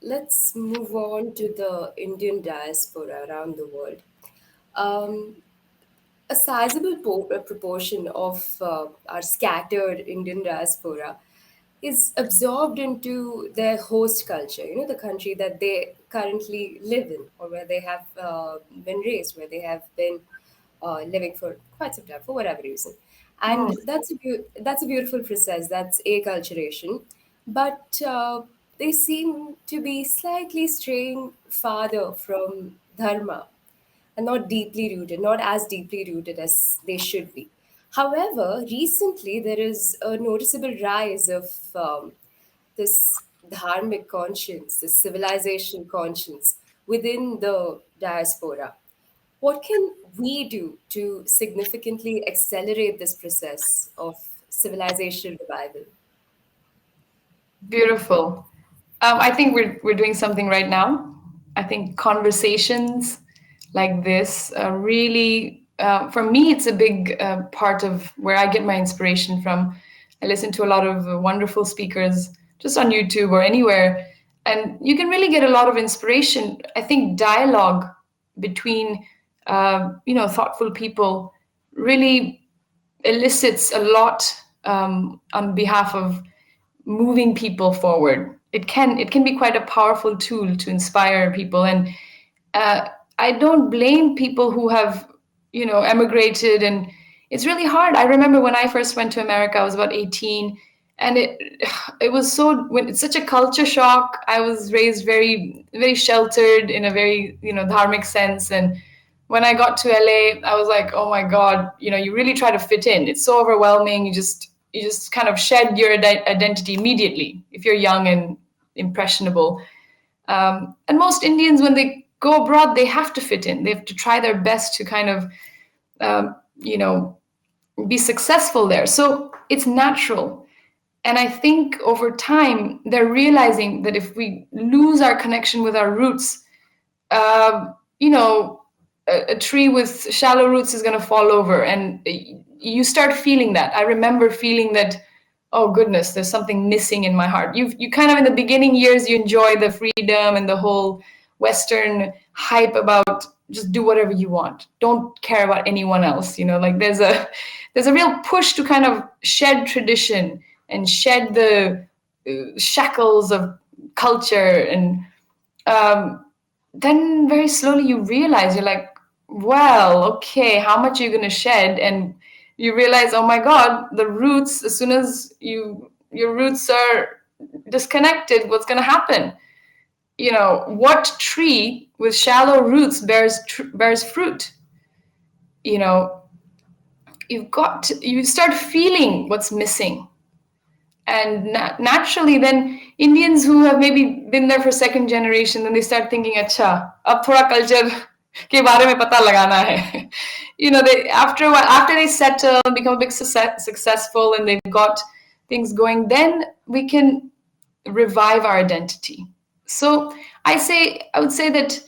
let's move on to the Indian diaspora around the world. Um, a sizable proportion of our scattered Indian diaspora is absorbed into their host culture, the country that they currently live in or where they have been raised, where they have been living for quite some time for whatever reason. Hmm. And that's a beautiful process. That's acculturation, but they seem to be slightly straying farther from dharma and not deeply rooted, not as deeply rooted as they should be. However, recently there is a noticeable rise of this dharmic conscience, this civilization conscience within the diaspora. What can we do to significantly accelerate this process of civilization revival? Beautiful. I think we're doing something right now. I think conversations like this really, for me, it's a big part of where I get my inspiration from. I listen to a lot of wonderful speakers just on YouTube or anywhere, and you can really get a lot of inspiration. I think dialogue between thoughtful people really elicits a lot on behalf of moving people forward. It can be quite a powerful tool to inspire people, and uh, I don't blame people who have emigrated, and it's really hard. I remember when I first went to America, I was about 18, and it was when it's such a culture shock. I was raised very very sheltered in a very dharmic sense, and when I got to LA, I was like, oh my God, you really try to fit in. It's so overwhelming. You just kind of shed your identity immediately if you're young and impressionable. And most Indians, when they go abroad, they have to fit in. They have to try their best to kind of, um, you know, be successful there. So it's natural. And I think over time, they're realizing that if we lose our connection with our roots, uh, you know, a tree with shallow roots is going to fall over. And you start feeling that. I remember feeling that, oh goodness, there's something missing in my heart. You kind of in the beginning years, you enjoy the freedom and the whole Western hype about just do whatever you want. Don't care about anyone else. Like there's a real push to kind of shed tradition and shed the shackles of culture, and um, then very slowly you realize you're like, well, okay, how much are you going to shed? And you realize, oh my God, the roots, as soon as your roots are disconnected, what's going to happen? What tree with shallow roots bears fruit? You know, you start feeling what's missing. And naturally, then Indians who have maybe been there for second generation, then they start thinking, "Acha, ab thoda culture ke bare mein pata lagana hai." They after a while, after they settle and become a bit successful, and they've got things going, then we can revive our identity. So I would say that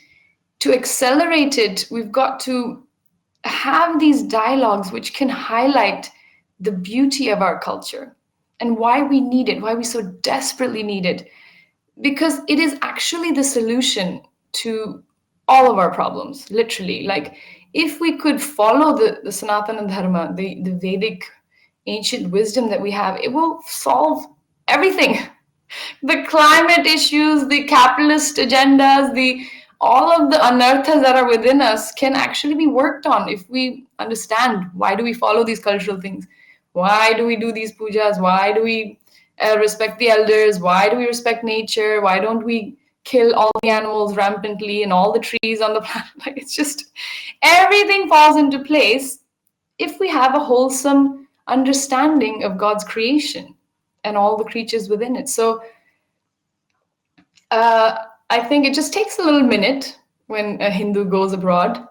to accelerate it, we've got to have these dialogues which can highlight the beauty of our culture and why we need it, why we so desperately need it, because it is actually the solution to all of our problems, literally. Like, if we could follow the Sanatana Dharma, the Vedic ancient wisdom that we have, it will solve everything. The climate issues, the capitalist agendas, the all of the anarthas that are within us can actually be worked on if we understand why do we follow these cultural things, why do we do these pujas, why do we respect the elders, why do we respect nature, why don't we kill all the animals rampantly and all the trees on the planet. Like, it's just everything falls into place if we have a wholesome understanding of God's creation and all the creatures within it. So uh, I think it just takes a little minute when a Hindu goes abroad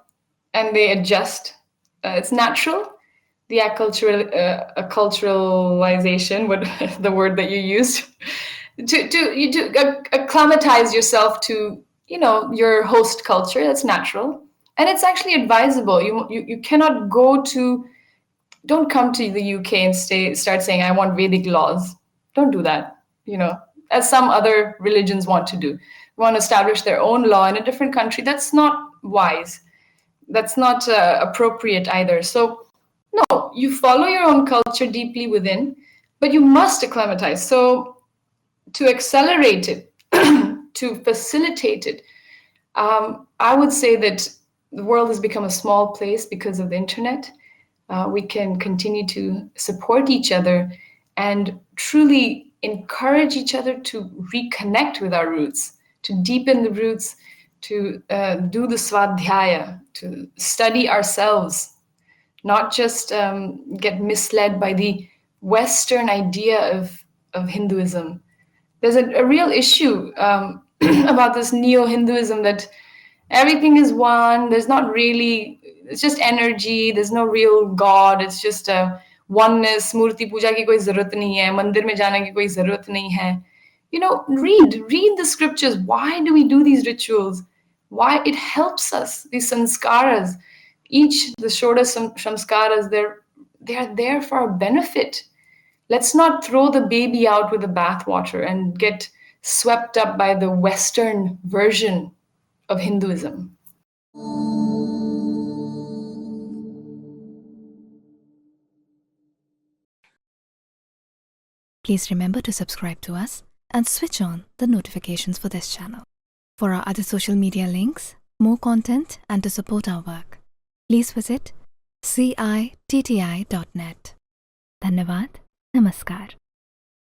and they adjust. It's natural. The acculturalization, what the word that you used, to acclimatize yourself to your host culture. That's natural, and it's actually advisable. You cannot don't come to the UK and start saying I want Vedic laws. Don't do that. As some other religions want to do. want to establish their own law in a different country. That's not wise. That's not appropriate either. So, no, you follow your own culture deeply within, but you must acclimatize. So, to accelerate it, to facilitate it, I would say that the world has become a small place because of the internet. We can continue to support each other and truly encourage each other to reconnect with our roots, to deepen the roots, to do the swadhyaya, to study ourselves, not just get misled by the Western idea of Hinduism. There's a real issue about this neo-Hinduism that everything is one. There's not really, it's just energy. There's no real God. It's just a oneness. Murti puja ki koi zarurat nahi hai. Mandir mein jana ki koi zarurat nahi hai. You know, read the scriptures. Why do we do these rituals? Why it helps us, these sanskaras. Each, the shorter samskaras, they are there for our benefit. Let's not throw the baby out with the bathwater and get swept up by the Western version of Hinduism. Please remember to subscribe to us and switch on the notifications for this channel. For our other social media links, more content, and to support our work, please visit citti.net. Dhanyavad. Namaskar.